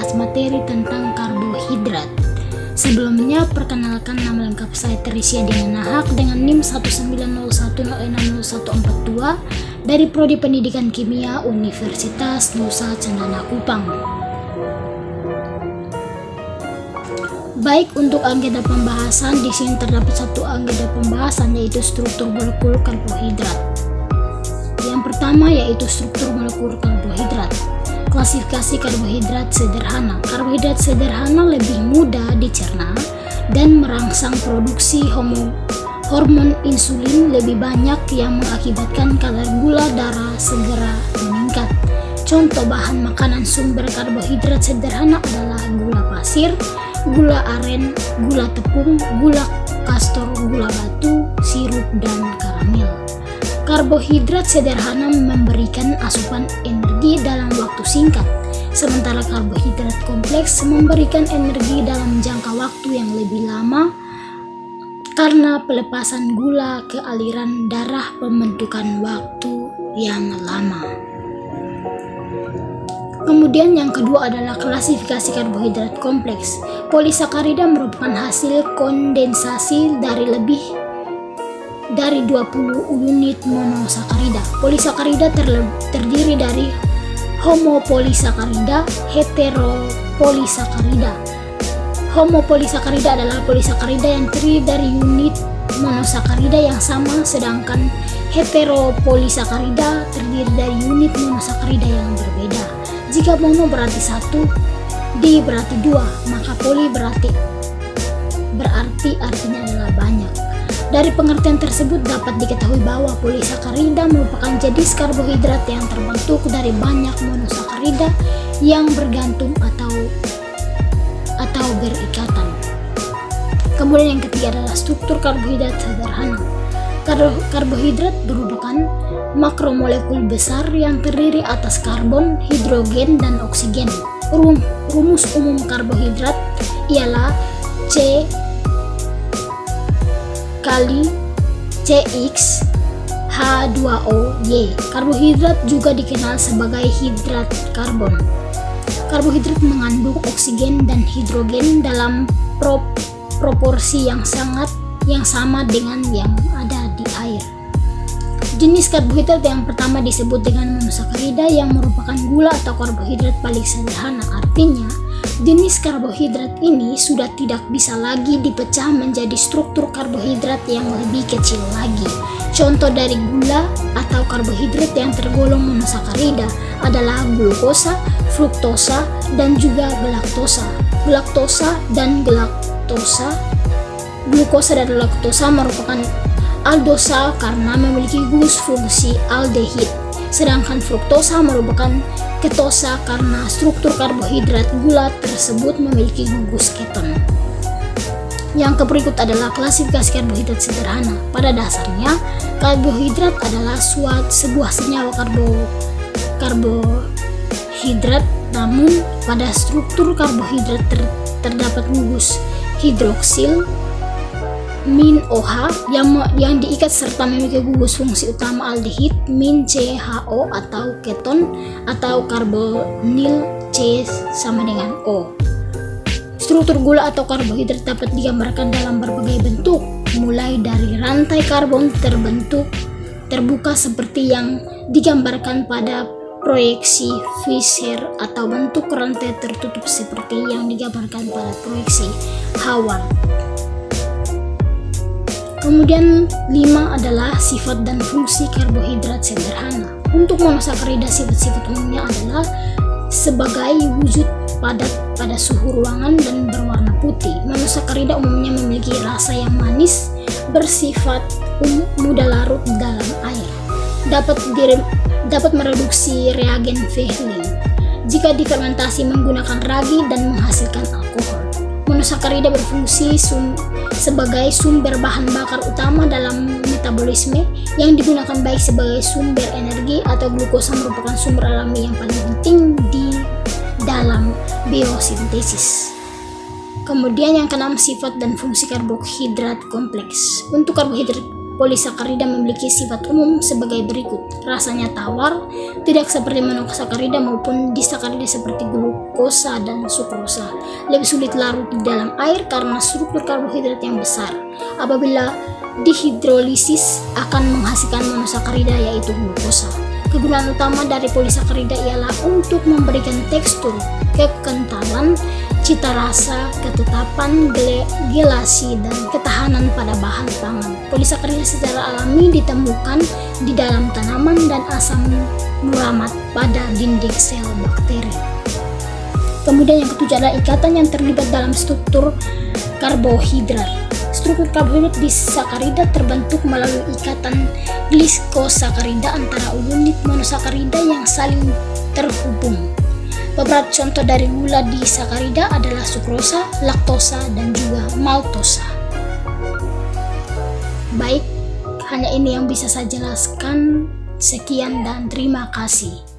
membahas materi tentang karbohidrat. Sebelumnya, perkenalkan, nama lengkap saya Teresia Dinanahak dengan NIM 19010601442 dari Prodi Pendidikan Kimia Universitas Nusa Cendana Kupang. Baik, untuk agenda pembahasan, di sini terdapat satu agenda pembahasan, yaitu struktur molekul karbohidrat. Yang pertama yaitu struktur molekul karbohidrat. Klasifikasi karbohidrat sederhana. Karbohidrat sederhana lebih mudah dicerna dan merangsang produksi hormon insulin lebih banyak yang mengakibatkan kadar gula darah segera meningkat. Contoh bahan makanan sumber karbohidrat sederhana adalah gula pasir, gula aren, gula tepung, gula kastor, gula batu, sirup, dan karamel. Karbohidrat sederhana memberikan asupan energi dalam waktu singkat, sementara karbohidrat kompleks memberikan energi dalam jangka waktu yang lebih lama karena pelepasan gula ke aliran darah membutuhkan waktu yang lama. Kemudian yang kedua adalah klasifikasi karbohidrat kompleks. Polisakarida merupakan hasil kondensasi dari 20 unit monosakarida. Polisakarida terdiri dari homopolisakarida, heteropolisakarida. Homopolisakarida adalah polisakarida yang terdiri dari unit monosakarida yang sama, sedangkan heteropolisakarida terdiri dari unit monosakarida yang berbeda. Jika mono berarti 1, di berarti 2, maka poli berarti artinya adalah banyak. Dari pengertian tersebut dapat diketahui bahwa polisakarida merupakan jenis karbohidrat yang terbentuk dari banyak monosakarida yang bergantung atau berikatan. Kemudian yang ketiga adalah struktur karbohidrat sederhana. Karbohidrat merupakan makromolekul besar yang terdiri atas karbon, hidrogen, dan oksigen. Rumus umum karbohidrat ialah C kali CX H2O Y. Karbohidrat juga dikenal sebagai hidrat karbon. Karbohidrat mengandung oksigen dan hidrogen dalam proporsi yang sama dengan yang ada di air. Jenis karbohidrat yang pertama disebut dengan monosakarida yang merupakan gula atau karbohidrat paling sederhana. Artinya, jenis karbohidrat ini sudah tidak bisa lagi dipecah menjadi struktur karbohidrat yang lebih kecil lagi. Contoh dari gula atau karbohidrat yang tergolong monosakarida adalah glukosa, fruktosa, dan juga galaktosa. Glukosa dan laktosa merupakan aldosa karena memiliki gugus fungsi aldehid, sedangkan fruktosa merupakan ketosa karena struktur karbohidrat gula tersebut memiliki gugus keton. Yang berikut adalah klasifikasi karbohidrat sederhana. Pada dasarnya, karbohidrat adalah sebuah senyawa karbohidrat, namun pada struktur karbohidrat terdapat gugus hidroksil min OH yang diikat serta memiliki gugus fungsi utama aldehid min CHO atau keton atau karbonil C sama dengan O. Struktur gula atau karbohidrat dapat digambarkan dalam berbagai bentuk, mulai dari rantai karbon terbuka seperti yang digambarkan pada proyeksi Fischer atau bentuk rantai tertutup seperti yang digambarkan pada proyeksi Hayward. Kemudian 5 adalah sifat dan fungsi karbohidrat sederhana. Untuk monosakarida, sifat-sifat umumnya adalah sebagai wujud padat pada suhu ruangan dan berwarna putih. Monosakarida umumnya memiliki rasa yang manis, bersifat mudah larut dalam air. Dapat mereduksi reagen Fehling jika difermentasi menggunakan ragi dan menghasilkan alkohol. Monosakarida berfungsi sebagai sumber bahan bakar utama dalam metabolisme yang digunakan baik sebagai sumber energi atau glukosa merupakan sumber alami yang paling penting di dalam biosintesis. Kemudian yang keenam, sifat dan fungsi karbohidrat kompleks. Untuk karbohidrat Polisakarida memiliki sifat umum sebagai berikut. Rasanya tawar, tidak seperti monosakarida maupun disakarida seperti glukosa dan sukrosa. Lebih sulit larut di dalam air karena struktur karbohidrat yang besar. Apabila dihidrolisis akan menghasilkan monosakarida yaitu glukosa. Kegunaan utama dari polisakarida ialah untuk memberikan tekstur, kekentalan, cita rasa, ketetapan, gelasi, dan ketahanan pada bahan pangan. Polisakarida secara alami ditemukan di dalam tanaman dan asam muramat pada dinding sel bakteri. Kemudian yang ketujuh adalah ikatan yang terlibat dalam struktur karbohidrat. Struktur karbohidrat disakarida terbentuk melalui ikatan gliskosakarida antara unit monosakarida yang saling terhubung. Beberapa contoh dari gula disakarida adalah sukrosa, laktosa, dan juga maltosa. Baik, hanya ini yang bisa saya jelaskan. Sekian dan terima kasih.